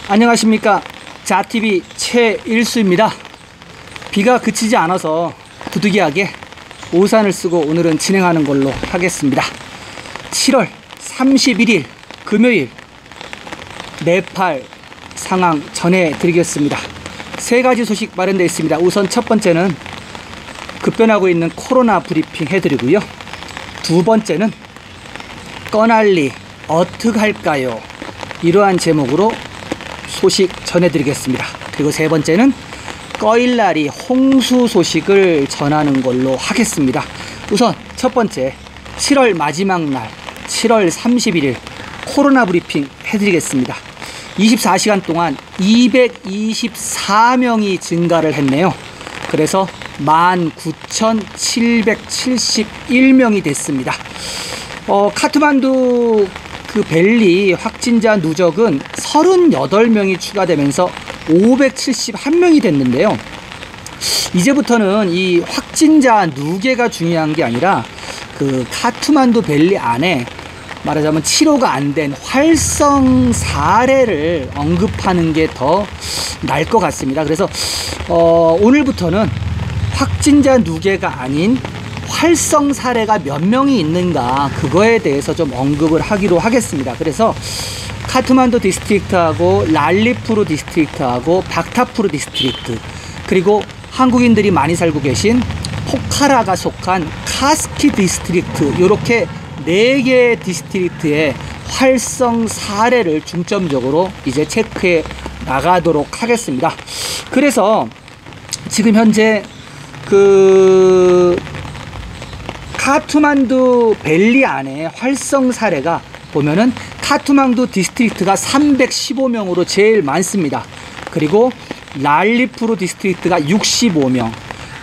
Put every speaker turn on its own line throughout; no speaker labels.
안녕하십니까, 자TV 최일수입니다. 비가 그치지 않아서 부득이하게 우산을 쓰고 오늘은 진행하는 걸로 하겠습니다. 7월 31일 금요일 네팔 상황 전해드리겠습니다. 세 가지 소식 마련되어 있습니다. 우선 첫 번째는 급변하고 있는 코로나 브리핑 해드리고요. 두 번째는 꺼날리 어떡할까요? 이러한 제목으로 소식 전해드리겠습니다. 그리고 세 번째는 꺼일날이 홍수 소식을 전하는 걸로 하겠습니다. 우선 첫 번째, 7월 마지막 날 7월 31일 코로나 브리핑 해드리겠습니다. 24시간 동안 224명이 증가를 했네요. 그래서 19,771명이 됐습니다. 카트만두 벨리 확진자 누적은 38명이 추가되면서 571명이 됐는데요. 이제부터는 이 확진자 누계가 중요한 게 아니라 카트만두 벨리 안에 말하자면 치료가 안 된 활성 사례를 언급하는 게 더 나을 것 같습니다. 그래서 오늘부터는 확진자 누계가 아닌 활성 사례가 몇 명이 있는가, 그거에 대해서 좀 언급을 하기로 하겠습니다. 그래서 카트만두 디스트릭트하고 랄리푸르 디스트릭트하고 박타푸르 디스트릭트, 그리고 한국인들이 많이 살고 계신 포카라가 속한 카스키 디스트릭트, 이렇게 4개의 디스트릭트의 활성 사례를 중점적으로 이제 체크해 나가도록 하겠습니다. 그래서 지금 현재 카트만두 벨리 안에 활성 사례가 보면은 카트만두 디스트릭트가 315명으로 제일 많습니다. 그리고 랄리푸르 디스트릭트가 65명,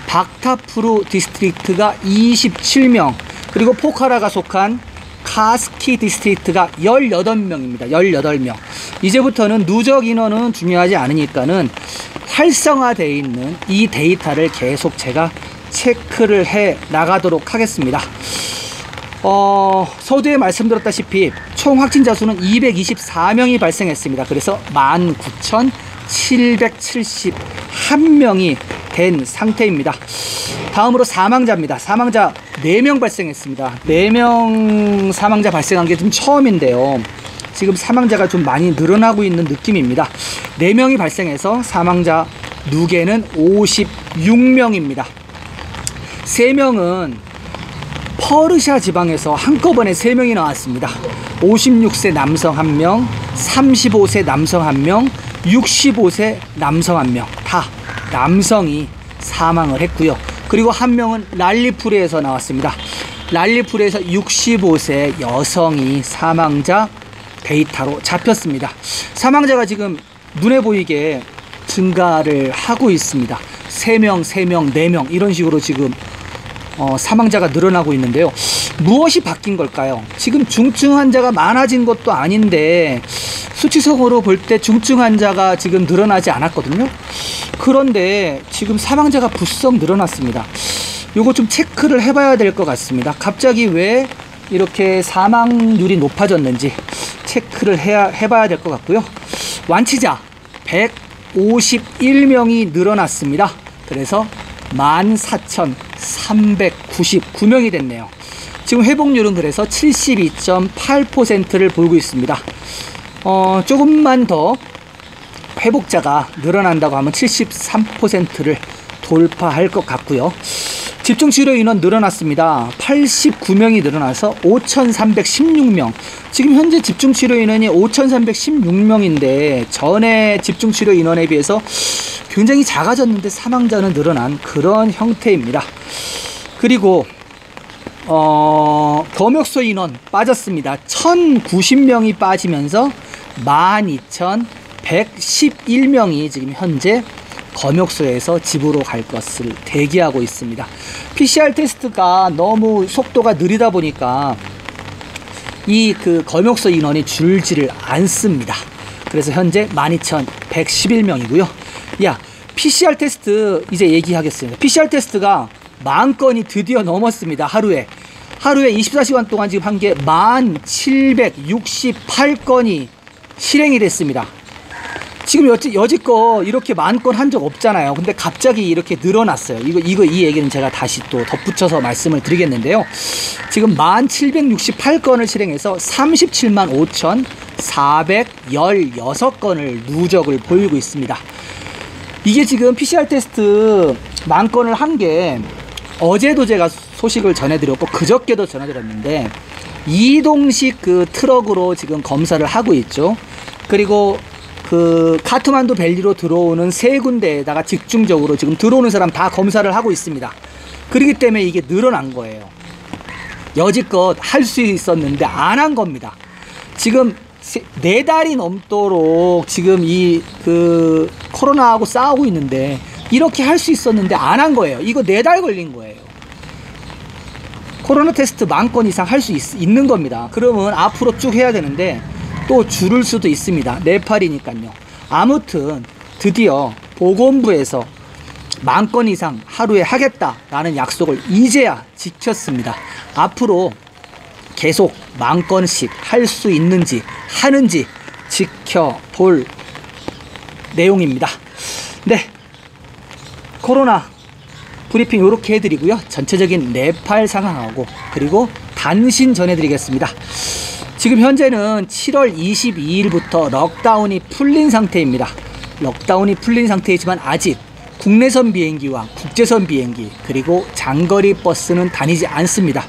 박타푸르 디스트릭트가 27명, 그리고 포카라가 속한 카스키 디스트릭트가 18명입니다. 18명. 이제부터는 누적 인원은 중요하지 않으니까는 활성화되어 있는 이 데이터를 계속 제가 체크를 해 나가도록 하겠습니다. 서두에 말씀드렸다시피 총 확진자 수는 224명이 발생했습니다. 그래서 19,771명이 된 상태입니다. 다음으로 사망자입니다. 사망자 4명 발생했습니다. 4명 사망자 발생한 게 좀 처음인데요. 지금 사망자가 좀 많이 늘어나고 있는 느낌입니다. 4명이 발생해서 사망자 누계는 56명입니다. 3명은 퍼르샤 지방에서 한꺼번에 3명이 나왔습니다. 56세 남성 1명, 35세 남성 1명, 65세 남성 1명, 다 남성이 사망을 했고요. 그리고 1명은 랄리푸르에서 나왔습니다. 랄리푸르에서 65세 여성이 사망자 데이터로 잡혔습니다. 사망자가 지금 눈에 보이게 증가를 하고 있습니다. 3명, 3명, 4명 이런 식으로 지금 사망자가 늘어나고 있는데요. 무엇이 바뀐 걸까요? 지금 중증 환자가 많아진 것도 아닌데 수치성으로 볼 때 중증 환자가 지금 늘어나지 않았거든요. 그런데 지금 사망자가 부쩍 늘어났습니다. 요거 좀 체크를 해봐야 될 것 같습니다. 갑자기 왜 이렇게 사망률이 높아졌는지 체크를 해봐야 될 것 같고요. 완치자 151명이 늘어났습니다. 그래서 14,399명이 됐네요. 지금 회복률은 그래서 72.8%를 보이고 있습니다. 조금만 더 회복자가 늘어난다고 하면 73%를 돌파할 것 같고요. 집중치료 인원 늘어났습니다. 89명이 늘어나서 5,316명. 지금 현재 집중치료 인원이 5,316명인데 전에 집중치료 인원에 비해서 굉장히 작아졌는데 사망자는 늘어난 그런 형태입니다. 그리고 검역소 인원 빠졌습니다. 1,090명이 빠지면서 12,111명이 지금 현재 검역소에서 집으로 갈 것을 대기하고 있습니다. PCR 테스트가 너무 속도가 느리다 보니까 이 검역소 인원이 줄지를 않습니다. 그래서 현재 12,111명이고요. PCR 테스트 이제 얘기하겠습니다. PCR 테스트가 10,000건이 드디어 넘었습니다. 하루에 24시간 동안 지금 한 게 1768건이 실행이 됐습니다. 지금 여지껏 이렇게 만 건 한 적 없잖아요. 근데 갑자기 이렇게 늘어났어요. 이 얘기는 제가 다시 또 덧붙여서 말씀을 드리겠는데요. 지금 1768건을 실행해서 37만 5,416건을 누적을 보이고 있습니다. 이게 지금 PCR 테스트 만 건을 한 게 어제도 제가 소식을 전해드렸고 그저께도 전해드렸는데 이동식 그 트럭으로 지금 검사를 하고 있죠. 그리고 그 카트만두 밸리로 들어오는 세 군데에다가 집중적으로 지금 들어오는 사람 다 검사를 하고 있습니다. 그렇기 때문에 이게 늘어난 거예요. 여지껏 할 수 있었는데 안 한 겁니다. 지금 4달이 넘도록 지금 이 그 코로나하고 싸우고 있는데 이렇게 할 수 있었는데 안 한 거예요. 이거 4달 걸린 거예요. 코로나 테스트 10,000건 이상 할 수 있는 겁니다. 그러면 앞으로 쭉 해야 되는데 또 줄을 수도 있습니다. 네팔이니까요. 아무튼 드디어 보건부에서 10,000건 이상 하루에 하겠다라는 약속을 이제야 지켰습니다. 앞으로 계속 10,000건씩 할 수 있는지 하는지 지켜볼 내용입니다. 네, 코로나 브리핑 이렇게 해드리고요. 전체적인 네팔 상황하고 그리고 단신 전해드리겠습니다. 지금 현재는 7월 22일부터 럭다운이 풀린 상태입니다. 럭다운이 풀린 상태이지만 아직 국내선 비행기와 국제선 비행기 그리고 장거리 버스는 다니지 않습니다.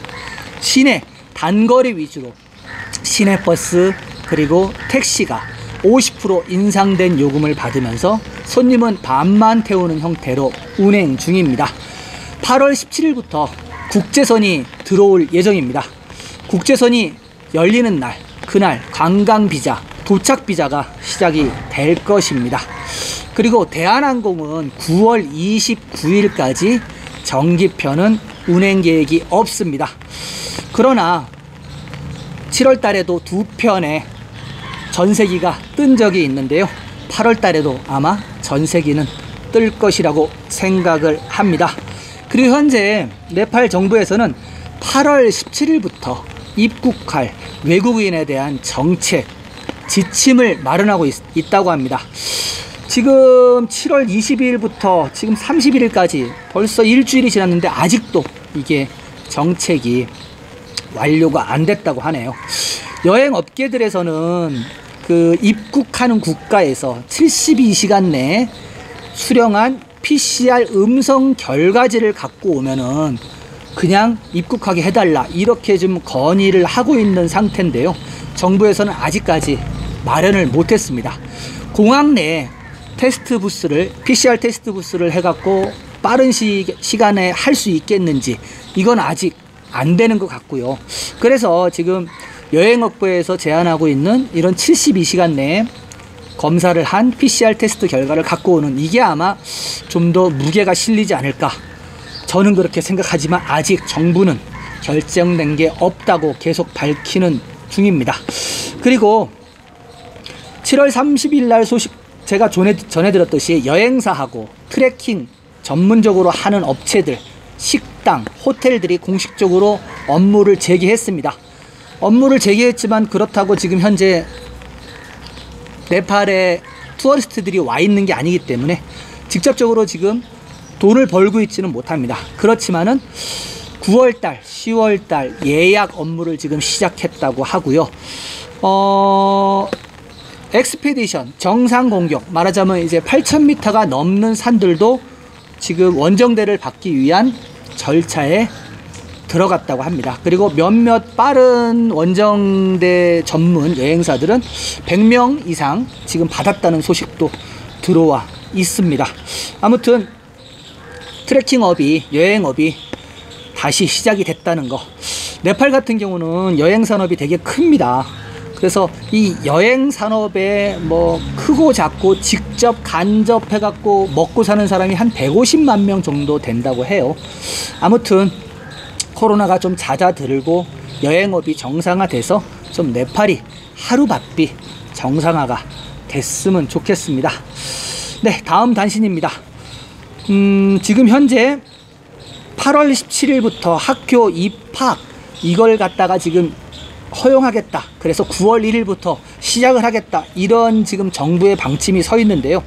시내 단거리 위주로 시내버스 그리고 택시가 50% 인상된 요금을 받으면서 손님은 반만 태우는 형태로 운행 중입니다. 8월 17일부터 국제선이 들어올 예정입니다. 국제선이 열리는 날, 그날 관광비자, 도착비자가 시작이 될 것입니다. 그리고 대한항공은 9월 29일까지 정기편은 운행 계획이 없습니다. 그러나 7월 달에도 2편의 전세기가 뜬 적이 있는데요. 8월 달에도 아마 전세기는 뜰 것이라고 생각을 합니다. 그리고 현재 네팔 정부에서는 8월 17일부터 입국할 외국인에 대한 정책 지침을 마련하고 있다고 합니다. 지금 7월 22일부터 지금 31일까지 벌써 일주일이 지났는데 아직도 이게 정책이 완료가 안 됐다고 하네요. 여행 업계들에서는 그 입국하는 국가에서 72시간 내에 수령한 PCR 음성 결과지를 갖고 오면은 그냥 입국하게 해달라 이렇게 좀 건의를 하고 있는 상태인데요. 정부에서는 아직까지 마련을 못했습니다. 공항 내에 테스트 부스를 PCR 테스트 부스를 해갖고 빠른 시간에 할 수 있겠는지 이건 아직 안 되는 것 같고요. 그래서 지금 여행업부에서 제안하고 있는 이런 72시간 내에 검사를 한 PCR 테스트 결과를 갖고 오는 이게 아마 좀 더 무게가 실리지 않을까 저는 그렇게 생각하지만 아직 정부는 결정된 게 없다고 계속 밝히는 중입니다. 그리고 7월 30일 날 소식 제가 전해드렸듯이 여행사하고 트래킹 전문적으로 하는 업체들, 식당, 호텔들이 공식적으로 업무를 재개했습니다. 업무를 재개했지만 그렇다고 지금 현재 네팔에 투어리스트들이 와 있는 게 아니기 때문에 직접적으로 지금 돈을 벌고 있지는 못합니다. 그렇지만은 9월달, 10월달 예약 업무를 지금 시작했다고 하고요. 엑스페디션, 정상 공격, 말하자면 이제 8,000m가 넘는 산들도 지금 원정대를 받기 위한 절차에 들어갔다고 합니다. 그리고 몇몇 빠른 원정대 전문 여행사들은 100명 이상 지금 받았다는 소식도 들어와 있습니다. 아무튼 트레킹업이, 여행업이 다시 시작이 됐다는 거. 네팔 같은 경우는 여행산업이 되게 큽니다. 그래서 이 여행산업에 뭐 크고 작고 직접 간접해갖고 먹고 사는 사람이 한 150만 명 정도 된다고 해요. 아무튼 코로나가 좀 잦아들고 여행업이 정상화돼서 좀 네팔이 하루바삐 정상화가 됐으면 좋겠습니다. 네, 다음 단신입니다. 지금 현재 8월 17일부터 학교 입학 이걸 갖다가 지금 허용하겠다. 그래서 9월 1일부터 시작을 하겠다, 이런 지금 정부의 방침이 서 있는데요.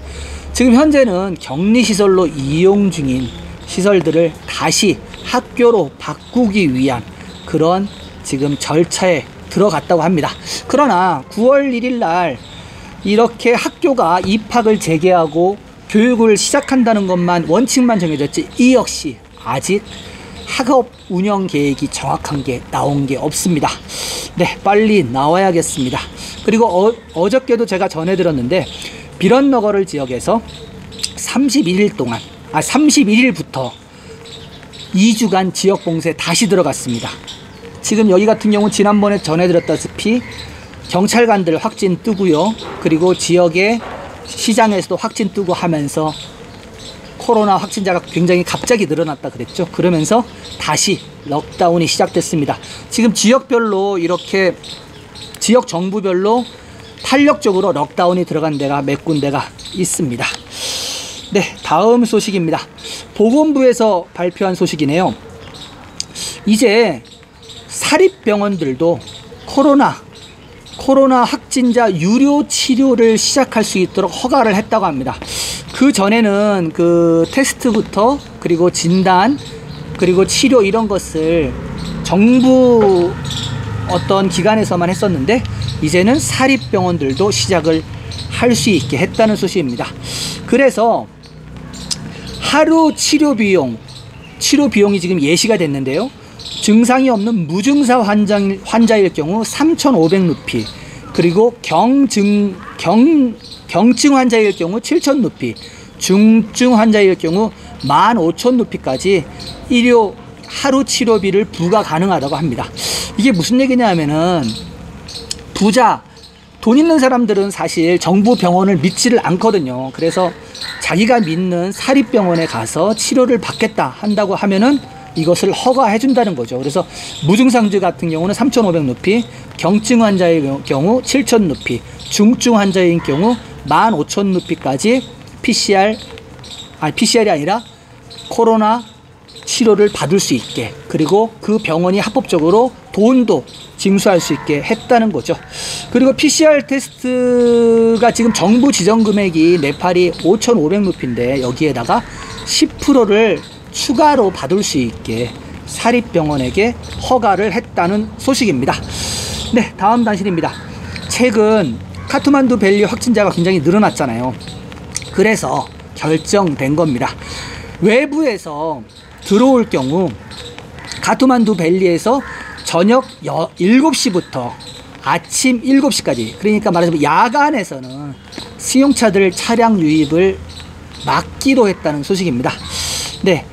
지금 현재는 격리시설로 이용 중인 시설들을 다시 학교로 바꾸기 위한 그런 지금 절차에 들어갔다고 합니다. 그러나 9월 1일 날 이렇게 학교가 입학을 재개하고 교육을 시작한다는 것만, 원칙만 정해졌지 이 역시 아직 학업 운영 계획이 정확한 게 나온 게 없습니다. 네, 빨리 나와야겠습니다. 그리고 어저께도 제가 전해드렸는데 비런너거를 지역에서 31일부터 2주간 지역 봉쇄 다시 들어갔습니다. 지금 여기 같은 경우 지난번에 전해드렸다시피 경찰관들 확진 뜨고요. 그리고 지역의 시장에서도 확진 뜨고 하면서 코로나 확진자가 굉장히 갑자기 늘어났다 그랬죠. 그러면서 다시 럭다운이 시작됐습니다. 지금 지역별로 이렇게 지역 정부별로 탄력적으로 럭다운이 들어간 데가 몇 군데가 있습니다. 네, 다음 소식입니다. 보건부에서 발표한 소식이네요. 이제 사립병원들도 코로나 확진자 유료 치료를 시작할 수 있도록 허가를 했다고 합니다. 그 전에는 그 테스트부터 그리고 진단 그리고 치료 이런 것을 정부 어떤 기관에서만 했었는데 이제는 사립병원들도 시작을 할 수 있게 했다는 소식입니다. 그래서 하루 치료 비용이 지금 예시가 됐는데요. 증상이 없는 무증상 환자일 경우 3,500루피, 그리고 경증 환자일 경우 7,000루피, 중증 환자일 경우 15,000루피까지 일요 하루 치료비를 부과 가능하다고 합니다. 이게 무슨 얘기냐면은 돈 있는 사람들은 사실 정부 병원을 믿지를 않거든요. 그래서 자기가 믿는 사립병원에 가서 치료를 받겠다 한다고 하면은 이것을 허가해 준다는 거죠. 그래서 무증상주 같은 경우는 3,500루피, 경증 환자의 경우 7,000루피, 중증 환자인 경우 15,000루피까지 PCR이 아니라 코로나 치료를 받을 수 있게, 그리고 그 병원이 합법적으로 돈도 징수할 수 있게 했다는 거죠. 그리고 PCR 테스트가 지금 정부 지정 금액이 네팔이 5,500루피인데 여기에다가 10%를 추가로 받을 수 있게 사립병원에게 허가를 했다는 소식입니다. 네, 다음 단신입니다. 최근 카트만두 밸리 확진자가 굉장히 늘어났잖아요. 그래서 결정된 겁니다. 외부에서 들어올 경우 카트만두 밸리에서 저녁 7시부터 아침 7시까지, 그러니까 말하자면 야간에서는 승용차들 차량 유입을 막기로 했다는 소식입니다. 네,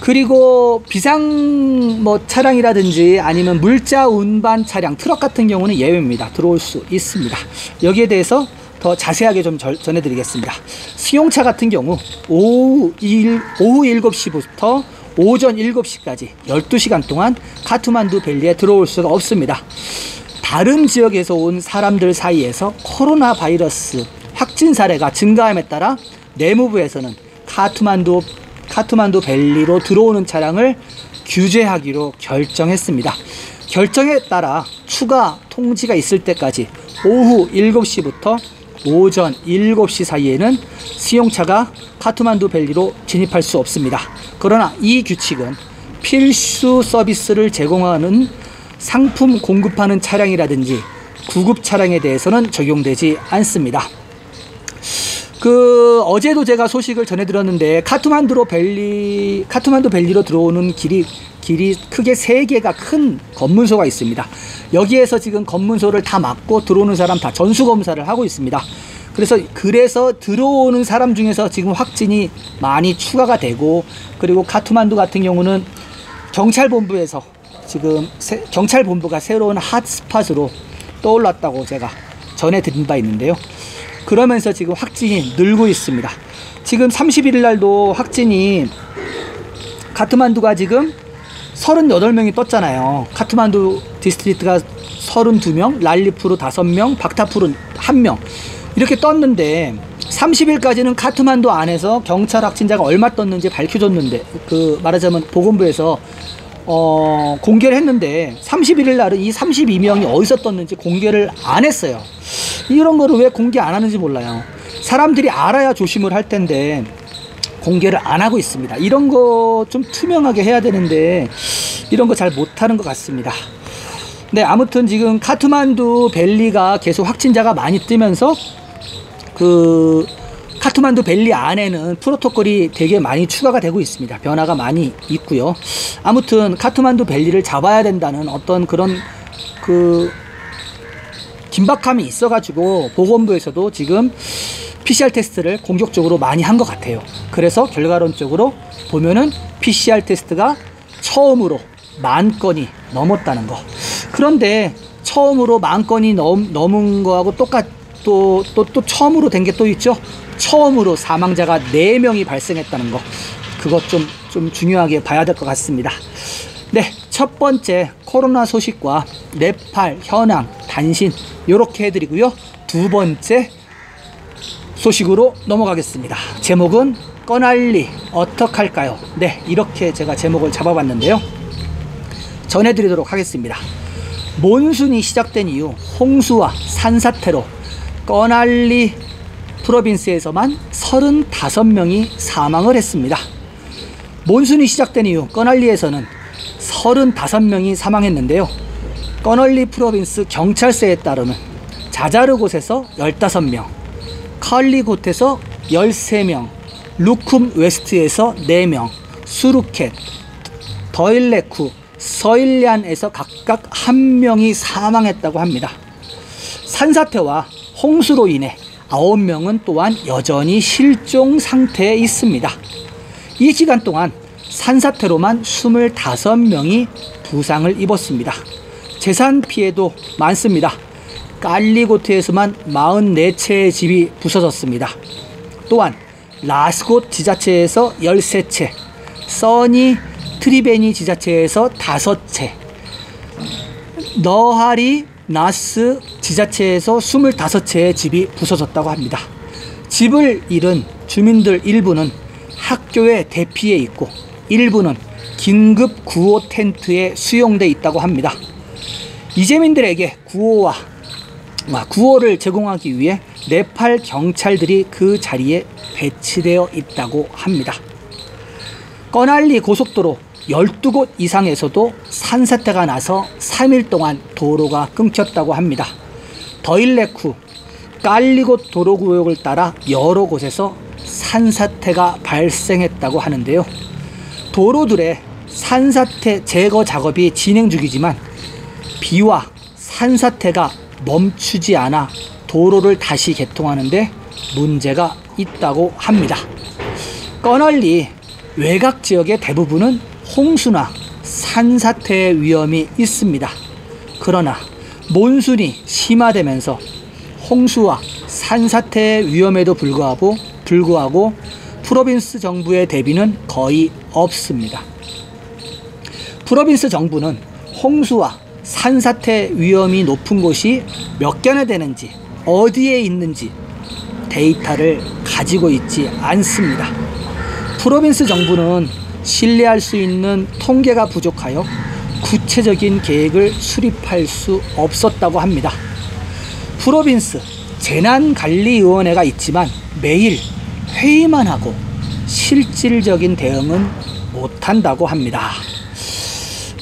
그리고 비상 차량이라든지 아니면 물자 운반 차량, 트럭 같은 경우는 예외입니다. 들어올 수 있습니다. 여기에 대해서 더 자세하게 좀 전해드리겠습니다. 승용차 같은 경우 오후 7시부터 오전 7시까지 12시간 동안 카트만두 밸리에 들어올 수가 없습니다. 다른 지역에서 온 사람들 사이에서 코로나 바이러스 확진 사례가 증가함에 따라 내무부에서는 카트만두 밸리로 들어오는 차량을 규제하기로 결정했습니다. 결정에 따라 추가 통지가 있을 때까지 오후 7시부터 오전 7시 사이에는 승용차가 카트만두 밸리로 진입할 수 없습니다. 그러나 이 규칙은 필수 서비스를 제공하는 상품 공급하는 차량이라든지 구급 차량에 대해서는 적용되지 않습니다. 어제도 제가 소식을 전해드렸는데 카트만두 밸리로 들어오는 길이 크게 3개가 큰 검문소가 있습니다. 여기에서 지금 검문소를 다 막고 들어오는 사람 다 전수검사를 하고 있습니다. 그래서 들어오는 사람 중에서 지금 확진이 많이 추가가 되고, 그리고 카트만두 같은 경우는 경찰본부가 새로운 핫스팟으로 떠올랐다고 제가 전해드린 바 있는데요. 그러면서 지금 확진이 늘고 있습니다. 지금 31일 날도 확진이 카트만두가 지금 38명이 떴잖아요. 카트만두 디스트리트가 32명, 랄리푸르 5명, 박타푸르 1명 이렇게 떴는데 30일까지는 카트만두 안에서 경찰 확진자가 얼마 떴는지 밝혀줬는데, 말하자면 보건부에서 공개를 했는데 31일 날은 이 32명이 어디서 떴는지 공개를 안 했어요. 이런 거를 왜 공개 안 하는지 몰라요. 사람들이 알아야 조심을 할 텐데 공개를 안 하고 있습니다. 이런 거 좀 투명하게 해야 되는데 이런 거 잘 못하는 것 같습니다. 네, 아무튼 지금 카트만두 밸리가 계속 확진자가 많이 뜨면서 그 카트만두 밸리 안에는 프로토콜이 되게 많이 추가가 되고 있습니다. 변화가 많이 있고요. 아무튼 카트만두 밸리를 잡아야 된다는 어떤 그런 그 긴박함이 있어가지고 보건부에서도 지금 PCR 테스트를 공격적으로 많이 한 것 같아요. 그래서 결과론적으로 보면은 PCR 테스트가 처음으로 10,000건이 넘었다는 거. 그런데 처음으로 10,000건이 넘은 거하고 또 처음으로 된 게 또 있죠. 처음으로 사망자가 4명이 발생했다는 거. 그것 좀 중요하게 봐야 될 것 같습니다. 네, 첫 번째 코로나 소식과 네팔 현황 단신 요렇게 해드리고요. 두 번째 소식으로 넘어가겠습니다. 제목은 꺼날리 어떡할까요? 네, 이렇게 제가 제목을 잡아봤는데요. 전해드리도록 하겠습니다. 몬순이 시작된 이후 홍수와 산사태로 꺼날리 프로빈스에서만 35명이 사망을 했습니다. 몬순이 시작된 이후 꺼날리에서는 35명이 사망했는데요. 꺼널리 프로빈스 경찰서에 따르면 자자르곳에서 15명, 칼리곳에서 13명, 루쿰 웨스트에서 4명, 수루켓, 더일레쿠, 서일리안에서 각각 1명이 사망했다고 합니다. 산사태와 홍수로 인해 9명은 또한 여전히 실종 상태에 있습니다. 이 기간 동안 산사태로만 25명이 부상을 입었습니다. 재산 피해도 많습니다. 깔리고트에서만 44채의 집이 부서졌습니다. 또한 라스곳 지자체에서 13채, 써니 트리베니 지자체에서 5채, 너하리 나스 지자체에서 25채의 집이 부서졌다고 합니다. 집을 잃은 주민들 일부는 학교에 대피해 있고 일부는 긴급 구호 텐트에 수용돼 있다고 합니다. 이재민들에게 구호를 제공하기 위해 네팔 경찰들이 그 자리에 배치되어 있다고 합니다. 꺼날리 고속도로 12곳 이상에서도 산사태가 나서 3일 동안 도로가 끊겼다고 합니다. 더일레쿠, 깔리곳 도로구역을 따라 여러 곳에서 산사태가 발생했다고 하는데요. 도로들의 산사태 제거 작업이 진행 중이지만 비와 산사태가 멈추지 않아 도로를 다시 개통하는데 문제가 있다고 합니다. 꺼널리 외곽 지역의 대부분은 홍수나 산사태의 위험이 있습니다. 그러나 몬순이 심화되면서 홍수와 산사태의 위험에도 불구하고 프로빈스 정부의 대비는 거의 없습니다. 프로빈스 정부는 홍수와 산사태 위험이 높은 곳이 몇 개나 되는지 어디에 있는지 데이터를 가지고 있지 않습니다. 프로빈스 정부는 신뢰할 수 있는 통계가 부족하여 구체적인 계획을 수립할 수 없었다고 합니다. 프로빈스 재난관리위원회가 있지만 매일 회의만 하고 실질적인 대응은 못한다고 합니다.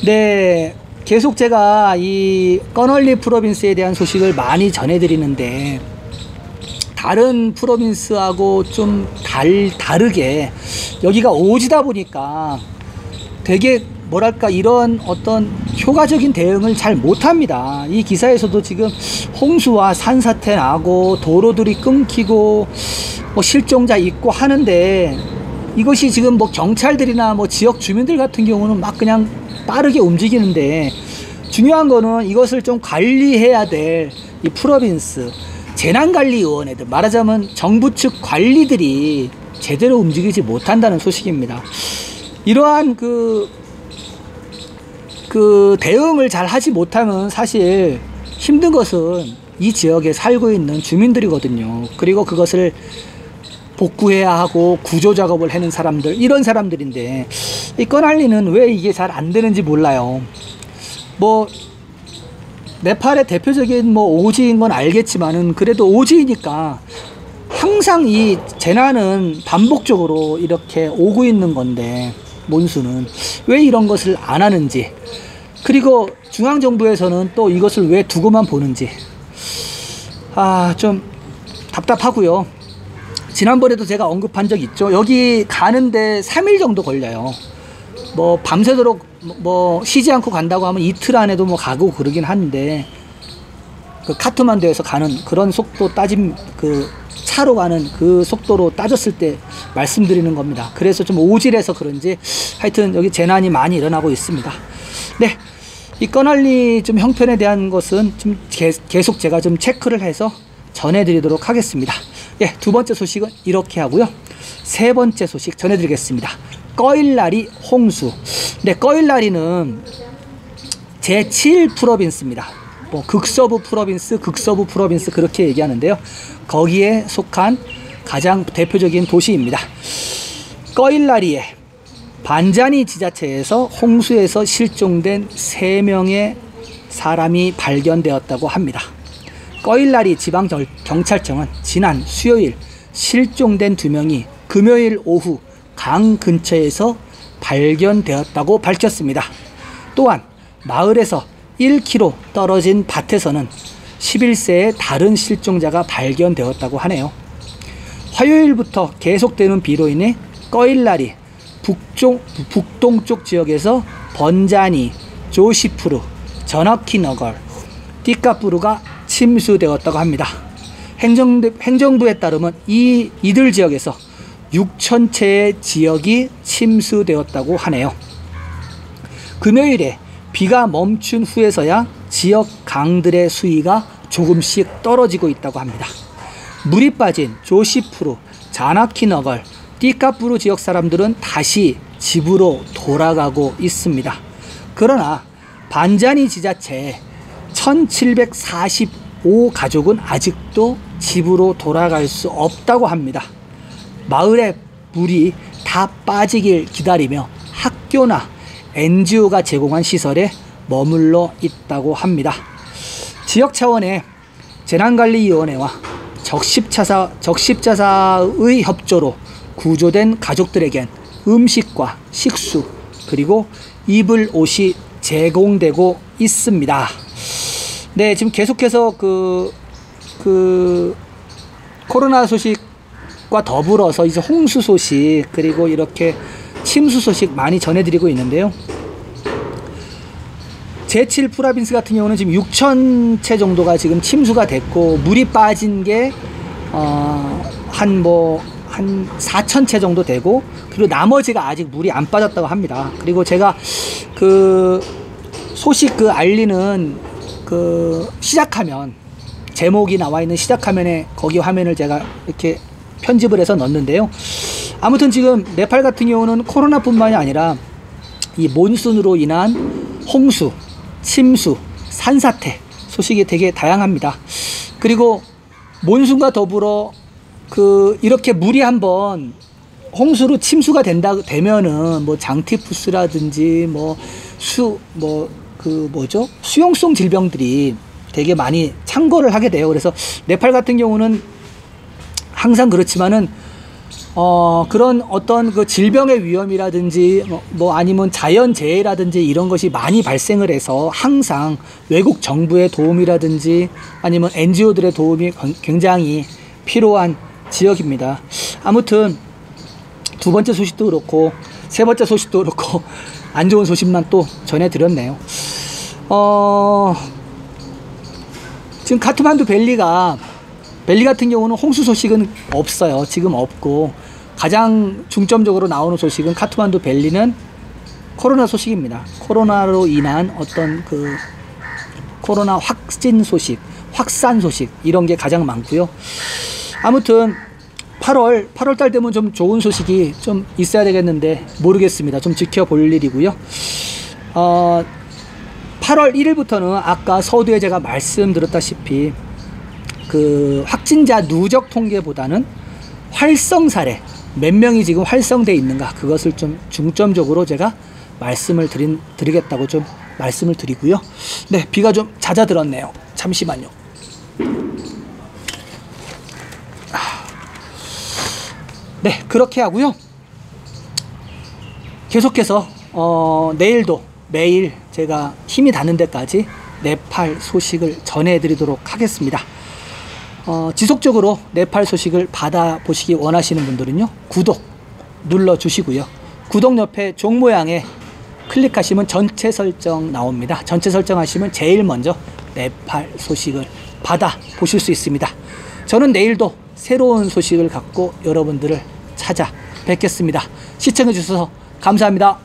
네, 계속 제가 이 꺼널리 프로빈스에 대한 소식을 많이 전해드리는데 다른 프로빈스하고 좀 다르게 여기가 오지다 보니까 되게 뭐랄까 이런 어떤 효과적인 대응을 잘 못합니다. 이 기사에서도 지금 홍수와 산사태 나고 도로들이 끊기고 뭐 실종자 있고 하는데 이것이 지금 뭐 경찰들이나 뭐 지역 주민들 같은 경우는 막 그냥 빠르게 움직이는데 중요한 거는 이것을 좀 관리해야 될 이 프로빈스 재난관리위원회들, 말하자면 정부 측 관리들이 제대로 움직이지 못한다는 소식입니다. 이러한 그 대응을 잘 하지 못하면 사실 힘든 것은 이 지역에 살고 있는 주민들이거든요. 그리고 그것을 복구해야 하고 구조 작업을 하는 사람들, 이런 사람들인데 이 꺼날리는 왜 이게 잘 안 되는지 몰라요. 뭐 네팔의 대표적인 뭐 오지인 건 알겠지만은 그래도 오지이니까 항상 이 재난은 반복적으로 이렇게 오고 있는 건데 몬순은 왜 이런 것을 안 하는지, 그리고 중앙정부에서는 또 이것을 왜 두고만 보는지 좀 답답하고요. 지난번에도 제가 언급한 적 있죠. 여기 가는데 3일 정도 걸려요. 뭐 밤새도록 뭐 쉬지 않고 간다고 하면 이틀 안에도 뭐 가고 그러긴 하는데, 그 카트만두에서 가는 그런 속도 따짐, 그 차로 가는 그 속도로 따졌을 때 말씀드리는 겁니다. 그래서 좀 오질해서 그런지 하여튼 여기 재난이 많이 일어나고 있습니다. 네, 이 꺼날리 좀 형편에 대한 것은 좀 계속 제가 좀 체크를 해서 전해드리도록 하겠습니다. 예, 두 번째 소식은 이렇게 하고요. 세 번째 소식 전해드리겠습니다. 꺼일라리 홍수. 네, 꺼일라리는 제7 프로빈스입니다. 뭐 극서부 프로빈스 그렇게 얘기하는데요. 거기에 속한 가장 대표적인 도시입니다. 꺼일라리의 반자니 지자체에서 홍수에서 실종된 3명의 사람이 발견되었다고 합니다. 꺼일라리 지방경찰청은 지난 수요일 실종된 2명이 금요일 오후 강 근처에서 발견되었다고 밝혔습니다. 또한 마을에서 1km 떨어진 밭에서는 11세의 다른 실종자가 발견되었다고 하네요. 화요일부터 계속되는 비로 인해 꺼일라리 북동쪽 지역에서 번자니, 조시푸르, 저너키너걸, 띠까푸르가 침수되었다고 합니다. 행정부에 따르면 이들 지역에서 6,000채의 지역이 침수되었다고 하네요. 금요일에 비가 멈춘 후에서야 지역 강들의 수위가 조금씩 떨어지고 있다고 합니다. 물이 빠진 조시푸르, 자나키너걸, 띠까푸르 지역 사람들은 다시 집으로 돌아가고 있습니다. 그러나 반자니 지자체의 1745 가족은 아직도 집으로 돌아갈 수 없다고 합니다. 마을의 물이 다 빠지길 기다리며 학교나 NGO가 제공한 시설에 머물러 있다고 합니다. 지역 차원의 재난관리위원회와 적십자사의 협조로 구조된 가족들에겐 음식과 식수 그리고 입을 옷이 제공되고 있습니다. 네, 지금 계속해서 코로나 소식과 더불어서 이제 홍수 소식 그리고 이렇게 침수 소식 많이 전해드리고 있는데요. 제7 프로빈스 같은 경우는 지금 6,000채 정도가 지금 침수가 됐고, 물이 빠진 게 한 4,000채 정도 되고, 그리고 나머지가 아직 물이 안 빠졌다고 합니다. 그리고 제가 소식 알리는 시작화면, 제목이 나와 있는 시작화면에 거기 화면을 제가 이렇게 편집을 해서 넣었는데요. 아무튼 지금 네팔 같은 경우는 코로나뿐만이 아니라 이 몬순으로 인한 홍수, 침수, 산사태 소식이 되게 다양합니다. 그리고 몬순과 더불어 이렇게 물이 한번 홍수로 침수가 되면은 뭐 장티푸스라든지 수용성 질병들이 되게 많이 창궐을 하게 돼요. 그래서 네팔 같은 경우는 항상 그렇지만은 그런 어떤 질병의 위험이라든지 아니면 자연재해라든지 이런 것이 많이 발생을 해서 항상 외국 정부의 도움이라든지 아니면 NGO들의 도움이 굉장히 필요한 지역입니다. 아무튼 두 번째 소식도 그렇고 세 번째 소식도 그렇고 안 좋은 소식만 또 전해드렸네요. 지금 카트만두 밸리 같은 경우는 홍수 소식은 없어요. 지금 없고, 가장 중점적으로 나오는 소식은 카트만두 밸리는 코로나 소식입니다. 코로나로 인한 어떤 코로나 확진 소식, 확산 소식 이런 게 가장 많고요. 아무튼 8월달 되면 좀 좋은 소식이 좀 있어야 되겠는데 모르겠습니다. 좀 지켜볼 일이고요. 8월 1일부터는 아까 서두에 제가 말씀드렸다시피 확진자 누적 통계보다는 활성 사례, 몇 명이 지금 활성되어 있는가, 그것을 좀 중점적으로 제가 말씀을 드리겠다고 좀 말씀을 드리고요. 네, 비가 좀 잦아들었네요. 잠시만요. 네, 그렇게 하고요. 계속해서 내일도 매일 제가 힘이 닿는 데까지 네팔 소식을 전해드리도록 하겠습니다. 지속적으로 네팔 소식을 받아보시기 원하시는 분들은요, 구독 눌러주시고요. 구독 옆에 종 모양에 클릭하시면 전체 설정 나옵니다. 전체 설정하시면 제일 먼저 네팔 소식을 받아보실 수 있습니다. 저는 내일도 새로운 소식을 갖고 여러분들을 찾아뵙겠습니다. 시청해 주셔서 감사합니다.